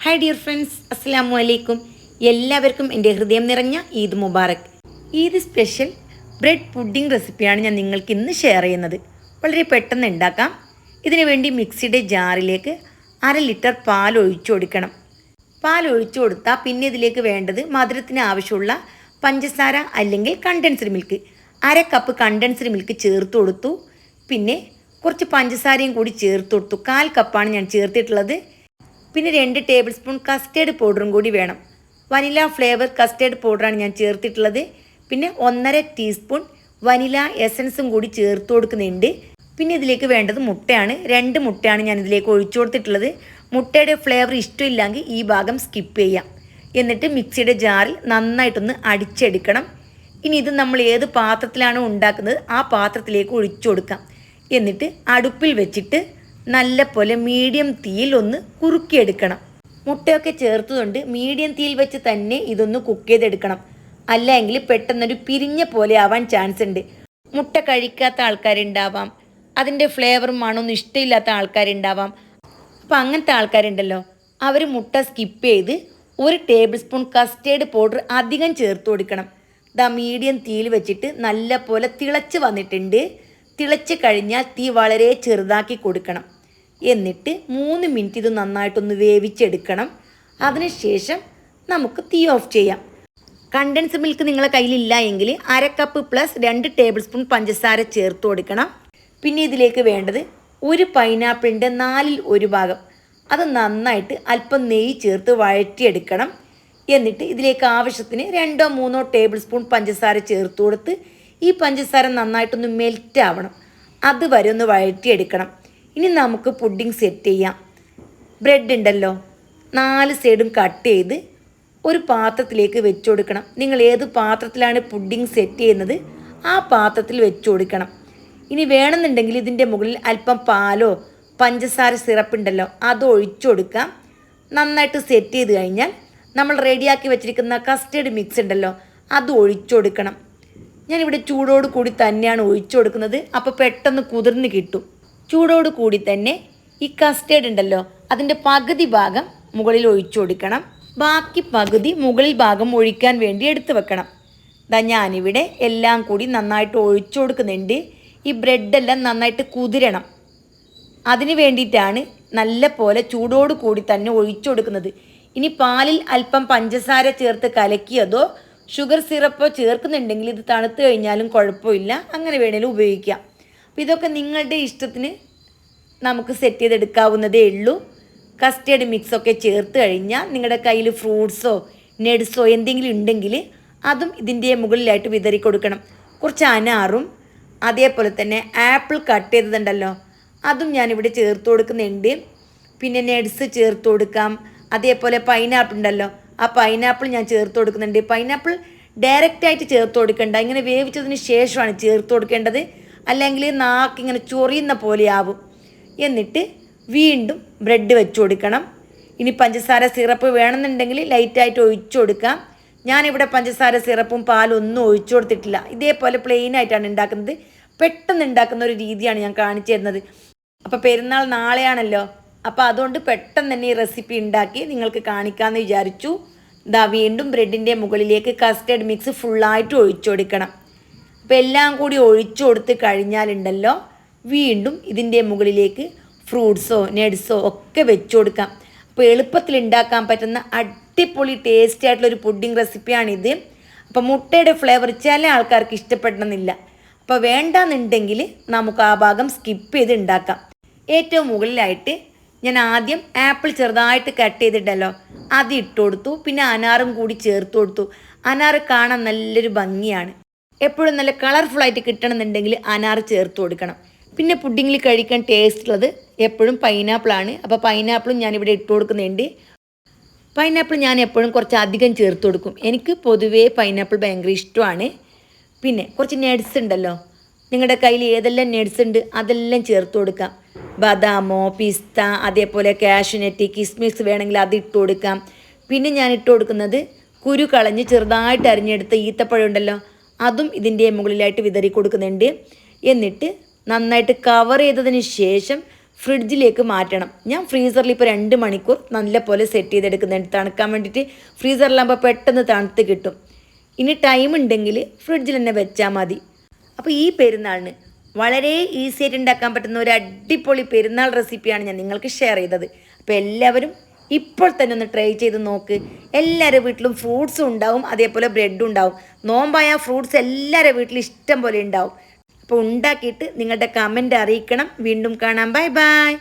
Hi dear friends, അസ്സലാമു അലൈക്കും. എല്ലാവർക്കും എൻ്റെ ഹൃദയം നിറഞ്ഞ Eid Mubarak. Eid special bread pudding റെസിപ്പിയാണ് ഞാൻ നിങ്ങൾക്ക് ഇന്ന് ഷെയർ ചെയ്യുന്നത്. വളരെ പെട്ടെന്ന് ഉണ്ടാക്കാം. ഇതിനു വേണ്ടി മിക്സിയുടെ ജാറിലേക്ക് 1/2 ലിറ്റർ പാൽ ഒഴിച്ചു കൊടുക്കണം. പാൽ ഒഴിച്ചു കൊടുത്താൽ പിന്നെ ഇതിലേക്ക് വേണ്ടത് മധുരത്തിന് ആവശ്യമുള്ള പഞ്ചസാര അല്ലെങ്കിൽ condensed milk. 1/2 cup condensed milk ചേർത്ത് കൊടുത്തു. പിന്നെ കുറച്ച് പഞ്ചസാരയും കൂടി ചേർത്ത് കൊടുത്തു. 1/4 കപ്പാണ് ഞാൻ ചേർത്തിട്ടുള്ളത്. പിന്നെ 2 ടേബിൾ സ്പൂൺ കസ്റ്റേർഡ് പൗഡറും കൂടി വേണം. വനില ഫ്ലേവർ കസ്റ്റേർഡ് പൗഡറാണ് ഞാൻ ചേർത്തിട്ടുള്ളത്. പിന്നെ 1/2 ടീസ്പൂൺ വനില എസൻസും കൂടി ചേർത്ത് കൊടുക്കുന്നുണ്ട്. പിന്നെ ഇതിലേക്ക് വേണ്ടത് മുട്ടയാണ്. 2 മുട്ടയാണ് ഞാൻ ഇതിലേക്ക് ഒഴിച്ചു കൊടുത്തിട്ടുള്ളത്. മുട്ടയുടെ ഫ്ലേവർ ഇഷ്ടമില്ലെങ്കിൽ ഈ ഭാഗം സ്കിപ്പ് ചെയ്യാം. എന്നിട്ട് മിക്സിയുടെ ജാറിൽ നന്നായിട്ടൊന്ന് അടിച്ചെടുക്കണം. ഇനി ഇത് നമ്മൾ ഏത് പാത്രത്തിലാണോ ഉണ്ടാക്കുന്നത് ആ പാത്രത്തിലേക്ക് ഒഴിച്ചു കൊടുക്കാം. എന്നിട്ട് അടുപ്പിൽ വെച്ചിട്ട് നല്ല പോലെ മീഡിയം തീയിൽ ഒന്ന് കുറുക്കിയെടുക്കണം. മുട്ടയൊക്കെ ചേർത്തുകൊണ്ട് മീഡിയം തീയിൽ വെച്ച് തന്നെ ഇതൊന്ന് കുക്ക് ചെയ്തെടുക്കണം. അല്ലെങ്കിൽ പെട്ടെന്നൊരു പിരിഞ്ഞ പോലെ ആവാൻ ചാൻസ് ഉണ്ട്. മുട്ട കഴിക്കാത്ത ആൾക്കാരുണ്ടാവാം, അതിൻ്റെ ഫ്ലേവറും മണമൊന്നും ഇഷ്ടമില്ലാത്ത ആൾക്കാരുണ്ടാവാം. അപ്പം അങ്ങനത്തെ ആൾക്കാരുണ്ടല്ലോ, അവർ മുട്ട സ്കിപ്പ് ചെയ്ത് 1 ടേബിൾ സ്പൂൺ കസ്റ്റേർഡ് പൗഡർ അധികം ചേർത്ത് കൊടുക്കണം. മീഡിയം തീയിൽ വെച്ചിട്ട് നല്ല പോലെ തിളച്ച് വന്നിട്ടുണ്ട്. തിളച്ച് കഴിഞ്ഞാൽ തീ വളരെ ചെറുതാക്കി കൊടുക്കണം. എന്നിട്ട് 3 മിനിറ്റ് ഇത് നന്നായിട്ടൊന്ന് വേവിച്ചെടുക്കണം. അതിനുശേഷം നമുക്ക് തീ ഓഫ് ചെയ്യാം. കണ്ടൻസ് മിൽക്ക് നിങ്ങളുടെ കയ്യിലില്ല എങ്കിൽ 1/2 കപ്പ് പ്ലസ് 2 ടേബിൾ സ്പൂൺ പഞ്ചസാര ചേർത്ത് കൊടുക്കണം. പിന്നെ ഇതിലേക്ക് വേണ്ടത് 1 പൈനാപ്പിളിൻ്റെ 1/4 ഭാഗം. അത് നന്നായിട്ട് അല്പം നെയ്യ് ചേർത്ത് വഴറ്റിയെടുക്കണം. എന്നിട്ട് ഇതിലേക്ക് ആവശ്യത്തിന് 2-3 ടേബിൾ സ്പൂൺ പഞ്ചസാര ചേർത്ത് കൊടുത്ത് ഈ പഞ്ചസാര നന്നായിട്ടൊന്ന് മെൽറ്റ് ആവണം. അതുവരെ ഒന്ന് വഴറ്റിയെടുക്കണം. ഇനി നമുക്ക് പുഡിംഗ് സെറ്റ് ചെയ്യാം. ബ്രെഡ് ഉണ്ടല്ലോ, 4 സൈഡും കട്ട് ചെയ്ത് ഒരു പാത്രത്തിലേക്ക് വെച്ച് കൊടുക്കണം. നിങ്ങൾ ഏത് പാത്രത്തിലാണ് പുഡിംഗ് സെറ്റ് ചെയ്യുന്നത് ആ പാത്രത്തിൽ വെച്ച് കൊടുക്കണം. ഇനി വേണമെന്നുണ്ടെങ്കിൽ ഇതിൻ്റെ മുകളിൽ അല്പം പാലോ പഞ്ചസാര സിറപ്പ് ഉണ്ടല്ലോ അത് ഒഴിച്ചു കൊടുക്കാം. നന്നായിട്ട് സെറ്റ് ചെയ്ത് കഴിഞ്ഞാൽ നമ്മൾ റെഡിയാക്കി വെച്ചിരിക്കുന്ന കസ്റ്റേർഡ് മിക്സ് ഉണ്ടല്ലോ അത് ഒഴിച്ചു കൊടുക്കണം. ഞാനിവിടെ ചൂടോട് കൂടി തന്നെയാണ് ഒഴിച്ചു കൊടുക്കുന്നത്. അപ്പോൾ പെട്ടെന്ന് കുതിർന്ന് കിട്ടും. ചൂടോട് കൂടി തന്നെ ഈ കസ്റ്റേർഡ് ഉണ്ടല്ലോ അതിൻ്റെ പകുതി ഭാഗം മുകളിൽ ഒഴിച്ചു കൊടുക്കണം. ബാക്കി പകുതി മുകളിൽ ഭാഗം ഒഴിക്കാൻ വേണ്ടി എടുത്തു വെക്കണം. ഞാനിവിടെ എല്ലാം കൂടി നന്നായിട്ട് ഒഴിച്ചു കൊടുക്കുന്നുണ്ട്. ഈ ബ്രെഡെല്ലാം നന്നായിട്ട് കുതിരണം. അതിന് വേണ്ടിയിട്ടാണ് നല്ല പോലെ ചൂടോട് കൂടി തന്നെ ഒഴിച്ചു കൊടുക്കുന്നത്. ഇനി പാലിൽ അല്പം പഞ്ചസാര ചേർത്ത് കലക്കിയതോ ഷുഗർ സിറപ്പോ ചേർക്കുന്നുണ്ടെങ്കിൽ ഇത് തണുത്ത് കഴിഞ്ഞാലും കുഴപ്പമില്ല, അങ്ങനെ വേണേലും ഉപയോഗിക്കാം. അപ്പോൾ ഇതൊക്കെ നിങ്ങളുടെ ഇഷ്ടത്തിന് നമുക്ക് സെറ്റ് ചെയ്തെടുക്കാവുന്നതേ ഉള്ളൂ. കസ്റ്റേർഡ് മിക്സൊക്കെ ചേർത്ത് കഴിഞ്ഞാൽ നിങ്ങളുടെ കയ്യിൽ ഫ്രൂട്ട്സോ നട്ട്സോ എന്തെങ്കിലും ഉണ്ടെങ്കിൽ അതും ഇതിൻ്റെ മുകളിലായിട്ട് വിതറി കൊടുക്കണം. കുറച്ച് അനാറും അതേപോലെ തന്നെ ആപ്പിൾ കട്ട് ചെയ്തതുണ്ടല്ലോ അതും ഞാനിവിടെ ചേർത്ത് കൊടുക്കുന്നുണ്ട്. പിന്നെ നട്ട്സ് ചേർത്ത് കൊടുക്കാം. അതേപോലെ പൈനാപ്പിൾ ഉണ്ടല്ലോ ആ പൈനാപ്പിൾ ഞാൻ ചേർത്ത് കൊടുക്കുന്നുണ്ട്. പൈനാപ്പിൾ ഡയറക്റ്റായിട്ട് ചേർത്ത് കൊടുക്കേണ്ട, ഇങ്ങനെ വേവിച്ചതിന് ശേഷമാണ് ചേർത്ത് കൊടുക്കേണ്ടത്. അല്ലെങ്കിൽ നാക്കിങ്ങനെ ചൊറിയുന്ന പോലെയാവും. എന്നിട്ട് വീണ്ടും ബ്രെഡ് വെച്ച് കൊടുക്കണം. ഇനി പഞ്ചസാര സിറപ്പ് വേണമെന്നുണ്ടെങ്കിൽ ലൈറ്റായിട്ട് ഒഴിച്ചു കൊടുക്കാം. ഞാനിവിടെ പഞ്ചസാര സിറപ്പും പാലൊന്നും ഒഴിച്ചു കൊടുത്തിട്ടില്ല. ഇതേപോലെ പ്ലെയിൻ ആയിട്ടാണ് ഉണ്ടാക്കുന്നത്. പെട്ടെന്ന് ഉണ്ടാക്കുന്ന ഒരു രീതിയാണ് ഞാൻ കാണിച്ചു തരുന്നത്. അപ്പോൾ പെരുന്നാൾ നാളെയാണല്ലോ, അപ്പോൾ അതുകൊണ്ട് പെട്ടെന്ന് തന്നെ ഈ റെസിപ്പി ഉണ്ടാക്കി നിങ്ങൾക്ക് കാണിക്കാമെന്ന് വിചാരിച്ചു. വീണ്ടും ബ്രെഡിൻ്റെ മുകളിലേക്ക് കസ്റ്റേർഡ് മിക്സ് ഫുള്ളായിട്ട് ഒഴിച്ചു കൊടുക്കണം. അപ്പോൾ എല്ലാം കൂടി ഒഴിച്ചു കൊടുത്ത് കഴിഞ്ഞാലുണ്ടല്ലോ വീണ്ടും ഇതിൻ്റെ മുകളിലേക്ക് ഫ്രൂട്ട്സോ നട്ട്സോ ഒക്കെ വെച്ച് കൊടുക്കാം. അപ്പോൾ എളുപ്പത്തിൽ ഉണ്ടാക്കാൻ പറ്റുന്ന അടിപൊളി ടേസ്റ്റി ആയിട്ടുള്ളൊരു പുഡിംഗ് റെസിപ്പിയാണിത്. അപ്പോൾ മുട്ടയുടെ ഫ്ലേവർ ചില ആൾക്കാർക്ക് ഇഷ്ടപ്പെടണമെന്നില്ല. അപ്പോൾ വേണ്ടാന്നുണ്ടെങ്കിൽ നമുക്ക് ആ ഭാഗം സ്കിപ്പ് ചെയ്ത് ഉണ്ടാക്കാം. ഏറ്റവും മുകളിലായിട്ട് ഞാൻ ആദ്യം ആപ്പിൾ ചെറുതായിട്ട് കട്ട് ചെയ്തിട്ടല്ലോ അത് ഇട്ട് കൊടുത്തു. പിന്നെ അനാറും കൂടി ചേർത്ത് കൊടുത്തു. അനാറ് കാണാൻ നല്ലൊരു ഭംഗിയാണ്. എപ്പോഴും നല്ല കളർഫുള്ളായിട്ട് കിട്ടണമെന്നുണ്ടെങ്കിൽ അനാർ ചേർത്ത് കൊടുക്കണം. പിന്നെ പുഡിങ്ങിൽ കഴിക്കാൻ ടേസ്റ്റ് ഉള്ളത് എപ്പോഴും പൈനാപ്പിളാണ്. അപ്പോൾ പൈനാപ്പിളും ഞാനിവിടെ ഇട്ട് കൊടുക്കുന്നുണ്ട്. പൈനാപ്പിൾ ഞാൻ എപ്പോഴും കുറച്ച് അധികം ചേർത്ത് കൊടുക്കും. എനിക്ക് പൊതുവേ പൈനാപ്പിൾ ഭയങ്കര ഇഷ്ടമാണ്. പിന്നെ കുറച്ച് നട്ട്സ് ഉണ്ടല്ലോ, നിങ്ങളുടെ കയ്യിൽ ഏതെല്ലാം നട്ട്സ് ഉണ്ട് അതെല്ലാം ചേർത്ത് കൊടുക്കാം. ബദാമോ പിസ്ത അതേപോലെ കാഷ്യൂനട്ട് കിസ്മിസ് വേണമെങ്കിൽ അത് ഇട്ട് കൊടുക്കാം. പിന്നെ ഞാൻ ഇട്ട് കൊടുക്കുന്നത് കുരു കളഞ്ഞ് ചെറുതായിട്ട് അരിഞ്ഞെടുത്ത ഈത്തപ്പഴം ഉണ്ടല്ലോ അതും ഇതിൻ്റെ മുകളിലായിട്ട് വിതറി കൊടുക്കുന്നുണ്ട്. എന്നിട്ട് നന്നായിട്ട് കവർ ചെയ്തതിന് ശേഷം ഫ്രിഡ്ജിലേക്ക് മാറ്റണം. ഞാൻ ഫ്രീസറിൽ ഇപ്പോൾ 2 മണിക്കൂർ നല്ല പോലെ സെറ്റ് ചെയ്തെടുക്കുന്നുണ്ട് തണുക്കാൻ വേണ്ടിയിട്ട്. ഫ്രീസറിലാകുമ്പോൾ പെട്ടെന്ന് തണുത്ത് കിട്ടും. ഇനി ടൈം ഉണ്ടെങ്കിൽ ഫ്രിഡ്ജിൽ തന്നെ വെച്ചാൽ മതി. അപ്പോൾ ഈ പെരുന്നാളിന് വളരെ ഈസി ആയിട്ട് ഉണ്ടാക്കാൻ പറ്റുന്ന ഒരു അടിപൊളി പെരുന്നാൾ റെസിപ്പിയാണ് ഞാൻ നിങ്ങൾക്ക് ഷെയർ ചെയ്തത്. അപ്പോൾ എല്ലാവരും ഇപ്പോൾ തന്നെ ഒന്ന് ട്രൈ ചെയ്ത് നോക്ക്. എല്ലാവരുടെ വീട്ടിലും ഫ്രൂട്ട്സും ഉണ്ടാവും, അതേപോലെ ബ്രെഡും ഉണ്ടാവും. നോമ്പായ ഫ്രൂട്ട്സ് എല്ലാവരുടെ വീട്ടിലും ഇഷ്ടം പോലെ ഉണ്ടാവും. അപ്പോൾ ഉണ്ടാക്കിയിട്ട് നിങ്ങളുടെ കമൻറ്റ് അറിയിക്കണം. വീണ്ടും കാണാം. Bye bye.